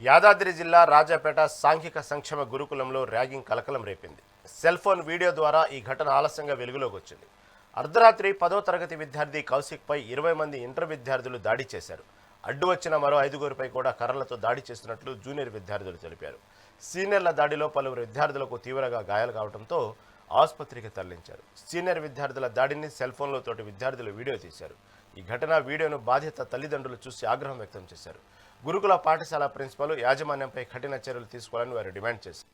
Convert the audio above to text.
యాదాద్రి జిల్లా రాజాపేట సాంఘిక సంక్షేమ గురుకులంలో ర్యాగింగ్ కలకలం రేపింది. సెల్ ఫోన్ వీడియో ద్వారా ఈ ఘటన ఆలస్యంగా వెలుగులోకి వచ్చింది. అర్ధరాత్రి 10వ తరగతి విద్యార్థి కౌశిక్పై 20 మంది ఇంటర్ విద్యార్థులు దాడి చేశారు. అడ్డు వచ్చిన మరో 5గురిపై కూడా కర్రలతో దాడి చేస్తున్నట్లు జూనియర్ విద్యార్థులు తెలిపారు. సీనియర్ల దాడిలో పలువురు విద్యార్థులకు తీవ్రంగా గాయాలు కావడంతో ఆసుపత్రికి తరలించారు. సీనియర్ విద్యార్థుల దాడిని సెల్ ఫోన్లో తోటి విద్యార్థులు వీడియో తీశారు. ఈ ఘటన వీడియోను బాధిత తల్లిదండ్రులు చూసి ఆగ్రహం వ్యక్తం చేశారు. గురుకుల పాఠశాల ప్రిన్సిపల్ యాజమాన్యంపై కఠిన చర్యలు తీసుకోవాలని వారు డిమాండ్ చేశారు.